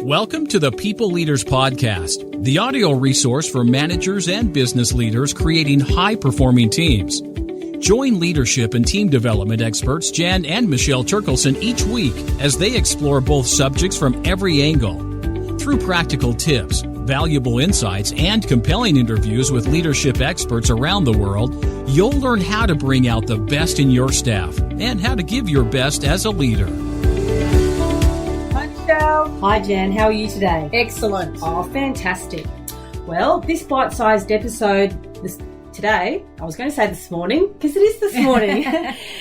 Welcome to the People Leaders Podcast, the audio resource for managers and business leaders creating high-performing teams. Join leadership and team development experts Jan and Michelle Turkelson each week as they explore both subjects from every angle. Through practical tips, valuable insights, and compelling interviews with leadership experts around the world, you'll learn how to bring out the best in your staff and how to give your best as a leader. Hi Jan, how are you today? Excellent. Oh, fantastic. Well, this bite-sized episode today, I was going to say this morning, because it is this morning,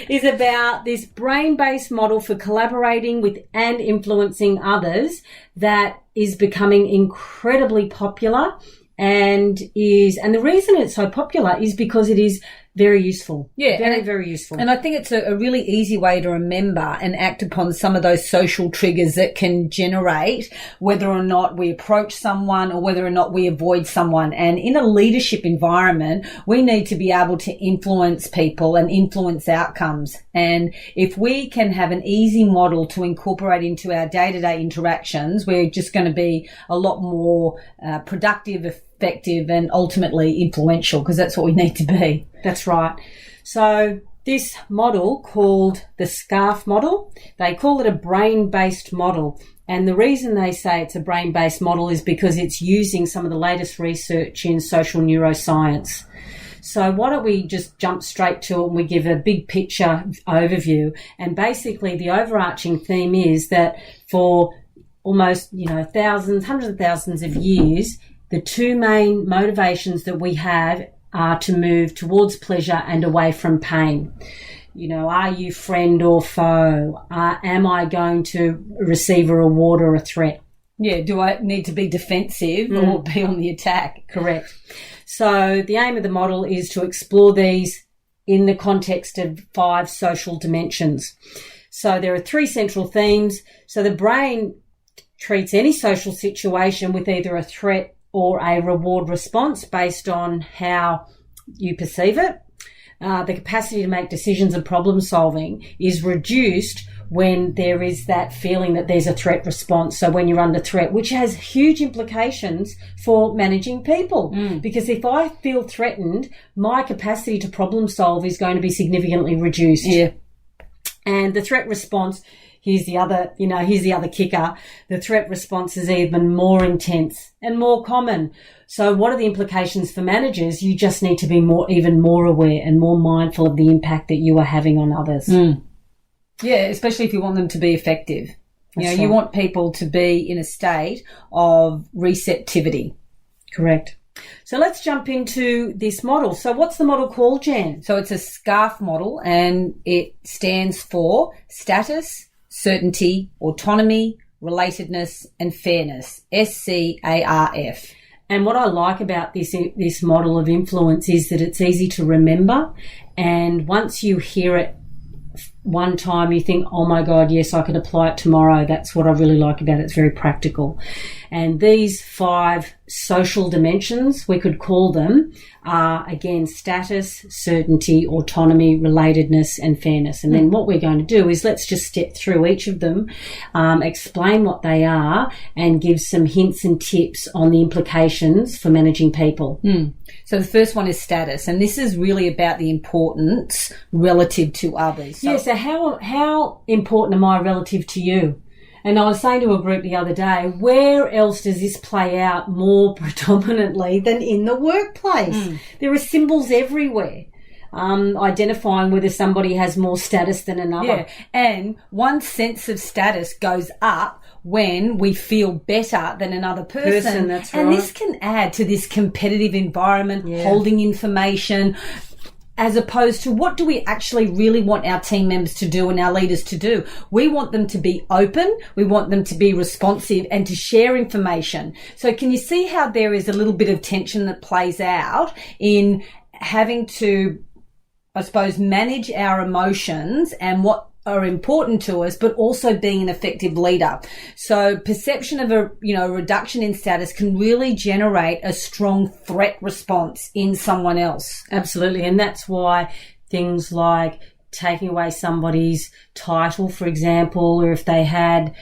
is about this brain-based model for collaborating with and influencing others that is becoming incredibly popular and the reason it's so popular is because it is very useful. Yeah. Very useful. And I think it's a really easy way to remember and act upon some of those social triggers that can generate whether or not we approach someone or whether or not we avoid someone. And in a leadership environment, we need to be able to influence people and influence outcomes. And if we can have an easy model to incorporate into our day-to-day interactions, we're just going to be a lot more productive, effective, and ultimately influential, because that's what we need to be. That's right. So this model, called the SCARF model, they call it a brain-based model. And the reason they say it's a brain-based model is because it's using some of the latest research in social neuroscience. So why don't we just jump straight to it and we give a big picture overview. And basically the overarching theme is that for almost, thousands, hundreds of thousands of years, the two main motivations that we have are to move towards pleasure and away from pain. Are you friend or foe? Am I going to receive a reward or a threat? Yeah, do I need to be defensive or be on the attack? Correct. So the aim of the model is to explore these in the context of 5 social dimensions. So there are 3 central themes. So the brain treats any social situation with either a threat or a reward response based on how you perceive it. The capacity to make decisions and problem solving is reduced when there is that feeling that there's a threat response. So when you're under threat, which has huge implications for managing people. Because if I feel threatened, my capacity to problem solve is going to be significantly reduced. Yeah. And the threat response, here's the other kicker. The threat response is even more intense and more common. So what are the implications for managers? You just need to be even more aware and more mindful of the impact that you are having on others. Yeah, especially if you want them to be effective. That's You right. want people to be in a state of receptivity. Correct. So let's jump into this model. So what's the model called, Jan? So it's a SCARF model, and it stands for status, certainty, autonomy, relatedness, and fairness. SCARF. And what I like about this model of influence is that it's easy to remember. And once you hear it one time, you think, oh my God, yes, I could apply it tomorrow. That's what I really like about it. It's very practical. And these 5 social dimensions, we could call them, are again status, certainty, autonomy, relatedness, and fairness. And then what we're going to do is let's just step through each of them, explain what they are, and give some hints and tips on the implications for managing people. So the first one is status, and this is really about the importance relative to others. So, So how important am I relative to you? And I was saying to a group the other day, where else does this play out more predominantly than in the workplace? There are symbols everywhere, identifying whether somebody has more status than another. Yeah, and one sense of status goes up when we feel better than another person. That's And right. this can add to this competitive environment, holding information, as opposed to what do we actually really want our team members to do and our leaders to do? We want them to be open, we want them to be responsive and to share information. So can you see how there is a little bit of tension that plays out in having to, I suppose, manage our emotions and what are important to us, but also being an effective leader. So perception of a reduction in status can really generate a strong threat response in someone else. Absolutely. And that's why things like taking away somebody's title, for example, or if they had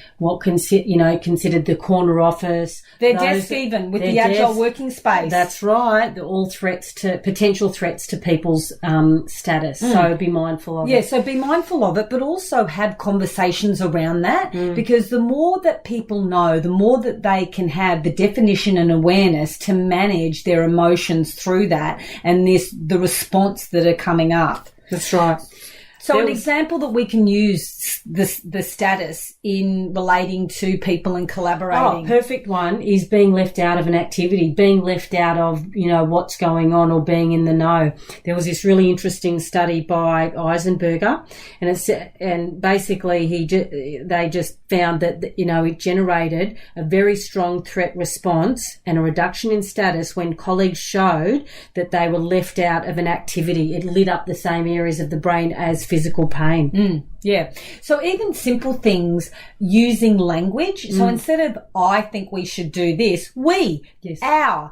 considered the corner office. Their desk even, with the agile working space. That's right. They're all potential threats to people's status. So be mindful of it. Yeah, so be mindful of it, but also have conversations around that, because the more that people know, the more that they can have the definition and awareness to manage their emotions through that and the response that are coming up. That's right. So an example that we can use the status in relating to people and collaborating. Perfect one is being left out of an activity, being left out of, what's going on or being in the know. There was this really interesting study by Eisenberger, and basically they just found that, it generated a very strong threat response and a reduction in status when colleagues showed that they were left out of an activity. It lit up the same areas of the brain as physical pain. Yeah. So even simple things using language. So instead of I think we should do this, we, our.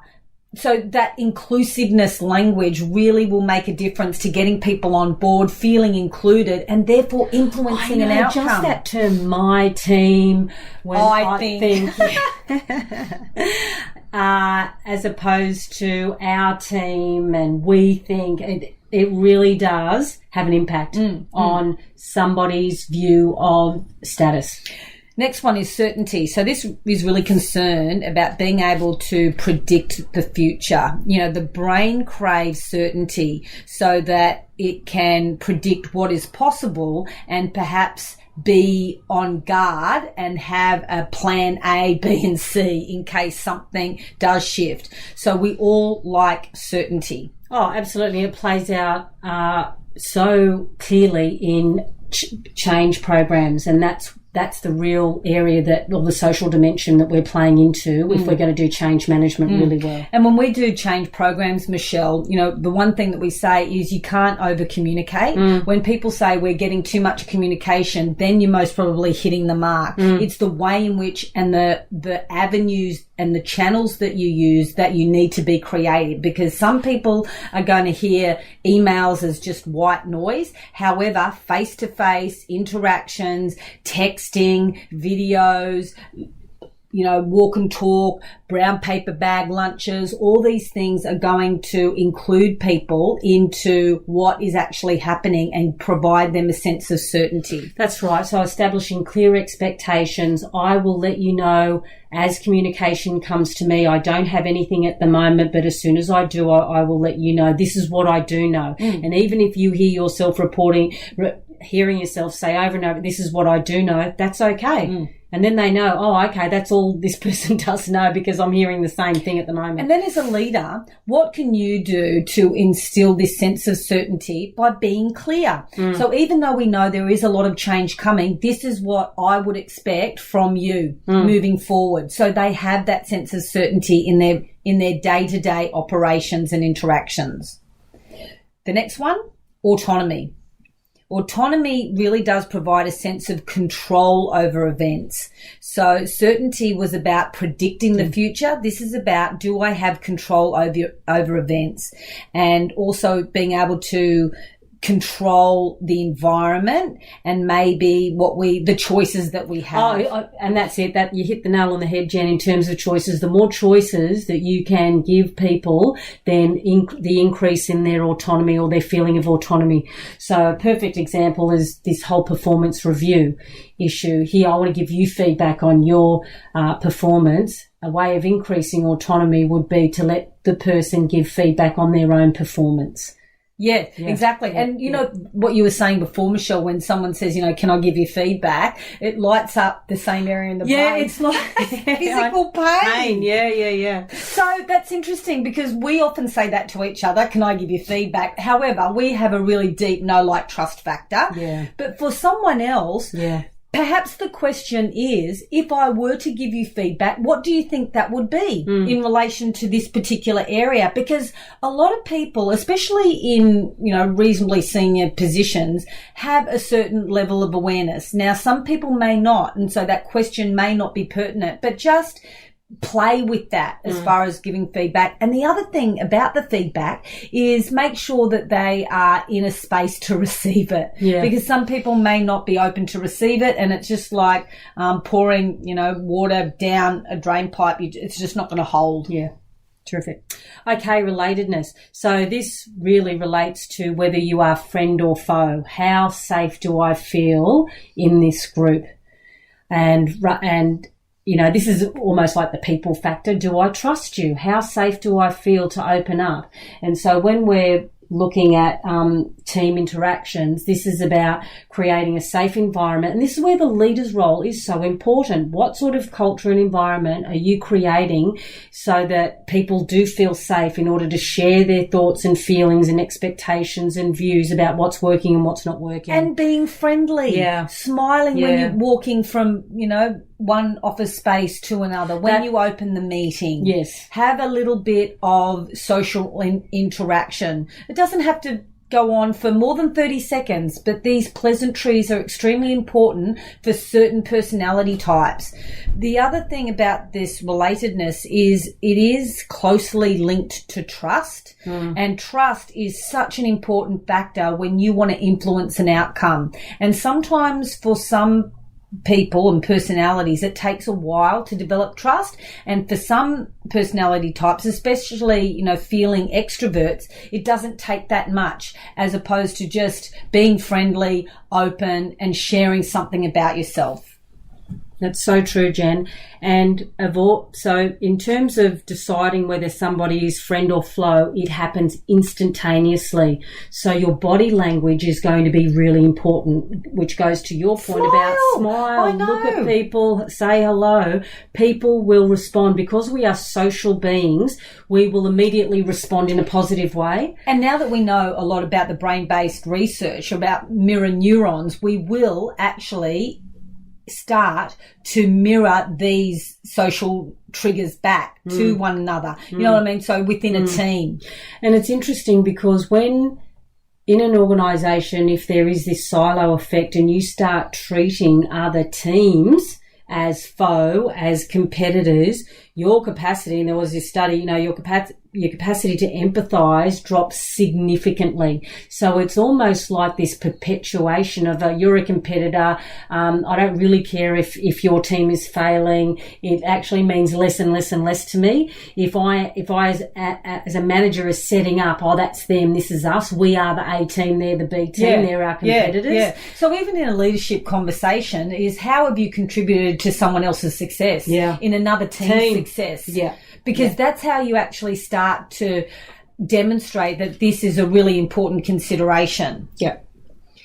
So that inclusiveness language really will make a difference to getting people on board, feeling included, and therefore influencing an outcome. Just that term, my team, when I think as opposed to our team and we think, it really does have an impact on somebody's view of status. Next one is certainty. So this is really concerned about being able to predict the future. The brain craves certainty so that it can predict what is possible and perhaps be on guard and have a plan A, B, and C in case something does shift. So we all like certainty. Oh, absolutely. It plays out so clearly in change programs, and that's the real area or the social dimension that we're playing into if we're going to do change management really well. And when we do change programs, Michelle, the one thing that we say is you can't over communicate. When people say we're getting too much communication, then you're most probably hitting the mark. It's the way in which and the avenues and the channels that you use that you need to be creative, because some people are going to hear emails as just white noise. However, face-to-face interactions, texting, videos, walk and talk, brown paper bag lunches, all these things are going to include people into what is actually happening and provide them a sense of certainty. That's right. So establishing clear expectations. I will let you know as communication comes to me. I don't have anything at the moment, but as soon as I do, I will let you know. This is what I do know. And even if you hear yourself hearing yourself say over and over, this is what I do know, that's okay. And then they know, okay, that's all this person does know because I'm hearing the same thing at the moment. And then as a leader, what can you do to instill this sense of certainty? By being clear. So even though we know there is a lot of change coming, this is what I would expect from you moving forward. So they have that sense of certainty in their day-to-day operations and interactions. The next one, autonomy. Autonomy really does provide a sense of control over events. So certainty was about predicting the future. This is about, do I have control over events? And also being able to control the environment and maybe the choices that we have. And that's it. That you hit the nail on the head, Jen, in terms of choices. The more choices that you can give people, then the increase in their autonomy or their feeling of autonomy. So a perfect example is this whole performance review issue. Here, I want to give you feedback on your performance. A way of increasing autonomy would be to let the person give feedback on their own performance. Yeah, exactly. And you know what you were saying before, Michelle, when someone says, can I give you feedback? It lights up the same area in the brain. Yeah, it's like physical pain. Yeah. So that's interesting because we often say that to each other, can I give you feedback? However, we have a really deep know-like trust factor. Yeah. But for someone else, perhaps the question is, if I were to give you feedback, what do you think that would be in relation to this particular area? Because a lot of people, especially in, reasonably senior positions, have a certain level of awareness. Now, some people may not, and so that question may not be pertinent, but just play with that as far as giving feedback. And the other thing about the feedback is make sure that they are in a space to receive it. Yeah. Because some people may not be open to receive it, and it's just like pouring, water down a drain pipe. It's just not going to hold. Yeah. Terrific. Okay, relatedness. So this really relates to whether you are friend or foe. How safe do I feel in this group? And this is almost like the people factor. Do I trust you? How safe do I feel to open up? And so when we're looking at team interactions, this is about creating a safe environment. And this is where the leader's role is so important. What sort of culture and environment are you creating so that people do feel safe in order to share their thoughts and feelings and expectations and views about what's working and what's not working? And being friendly. Yeah. Smiling when you're walking from, one office space to another, when you open the meeting. Yes. Have a little bit of social interaction. It doesn't have to go on for more than 30 seconds, but these pleasantries are extremely important for certain personality types. The other thing about this relatedness is it is closely linked to trust, and trust is such an important factor when you want to influence an outcome. And sometimes for some people and personalities, it takes a while to develop trust, and for some personality types, especially feeling extroverts, it doesn't take that much, as opposed to just being friendly, open, and sharing something about yourself. That's so true, Jen. And so in terms of deciding whether somebody is friend or foe, it happens instantaneously. So your body language is going to be really important, which goes to your point about smile, look at people, say hello. People will respond. Because we are social beings, we will immediately respond in a positive way. And now that we know a lot about the brain-based research about mirror neurons, we will actually start to mirror these social triggers back to one another. You know what I mean? So within a team. And it's interesting because when in an organisation, if there is this silo effect and you start treating other teams as foe, as competitors, your capacity, and there was this study, your capacity to empathise drops significantly. So it's almost like this perpetuation of you're a competitor. I don't really care if your team is failing. It actually means less and less and less to me. If I as a manager is setting up, that's them, this is us. We are the A team, they're the B team, they're our competitors. Yeah. So even in a leadership conversation is how have you contributed to someone else's success? Yeah. In another team's success. Yeah. Because that's how you actually start to demonstrate that this is a really important consideration. Yeah.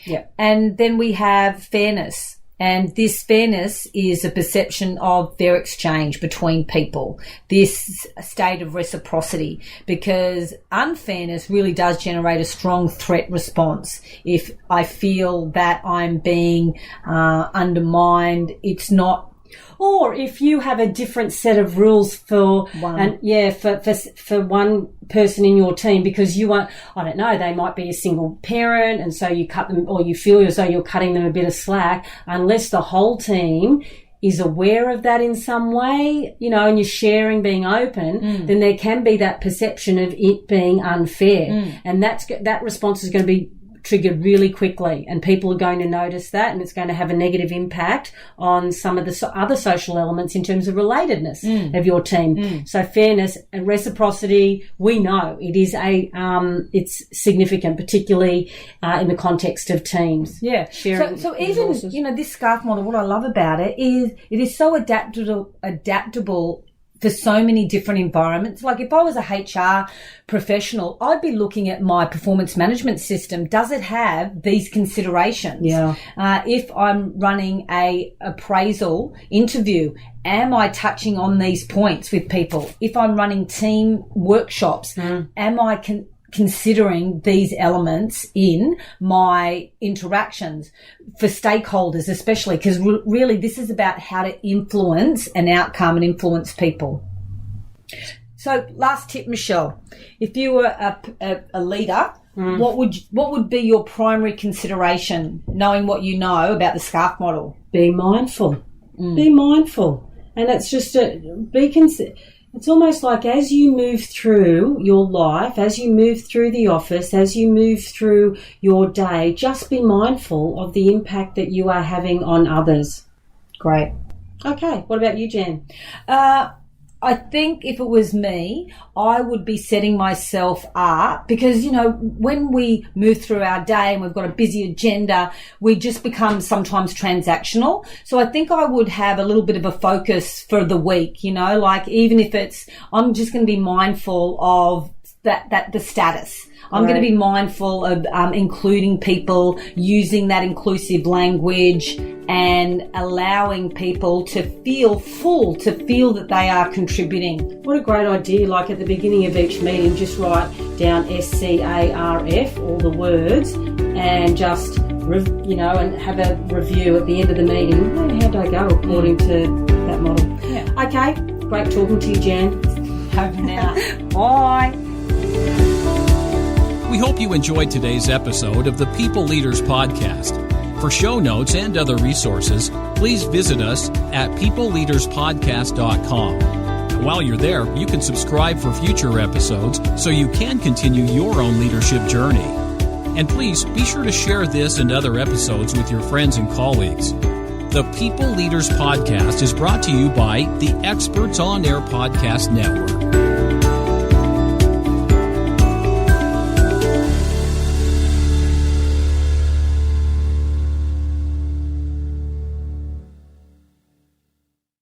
Yeah. And then we have fairness. And this fairness is a perception of fair exchange between people, this state of reciprocity, because unfairness really does generate a strong threat response. If I feel that I'm being undermined, it's not. Or if you have a different set of rules for one person in your team, because you want, I don't know, they might be a single parent, and so you cut them, or you feel as though you're cutting them a bit of slack, unless the whole team is aware of that in some way, and you're sharing, being open, then there can be that perception of it being unfair. And that response is going to be triggered really quickly, and people are going to notice that, and it's going to have a negative impact on some of the other social elements in terms of relatedness of your team. So fairness and reciprocity, we know it is it's significant, particularly in the context of teams. Yeah. Sharing so even resources. This scarf model, what I love about it is so adaptable for so many different environments. Like if I was a HR professional, I'd be looking at my performance management system. Does it have these considerations? Yeah. If I'm running a appraisal interview, am I touching on these points with people? If I'm running team workshops, am I considering these elements in my interactions for stakeholders, especially because really this is about how to influence an outcome and influence people. So last tip, Michelle, if you were a leader, what would be your primary consideration, knowing what you know about the SCARF model? Be mindful. Be mindful. And it's just it's almost like as you move through your life, as you move through the office, as you move through your day, just be mindful of the impact that you are having on others. Great. Okay, what about you, Jan? I think if it was me, I would be setting myself up because, when we move through our day and we've got a busy agenda, we just become sometimes transactional. So I think I would have a little bit of a focus for the week, like even if I'm just going to be mindful of the status. I'm going to be mindful of including people, using that inclusive language and allowing people to feel full, to feel that they are contributing. What a great idea. Like at the beginning of each meeting, just write down SCARF, all the words, and just, and have a review at the end of the meeting. How did I go according to that model? Yeah. Okay, great talking to you, Jan. Over now. Bye. We hope you enjoyed today's episode of the People Leaders Podcast. For show notes and other resources, please visit us at peopleleaderspodcast.com. While you're there, you can subscribe for future episodes so you can continue your own leadership journey. And please be sure to share this and other episodes with your friends and colleagues. The People Leaders Podcast is brought to you by the Experts on Air Podcast Network.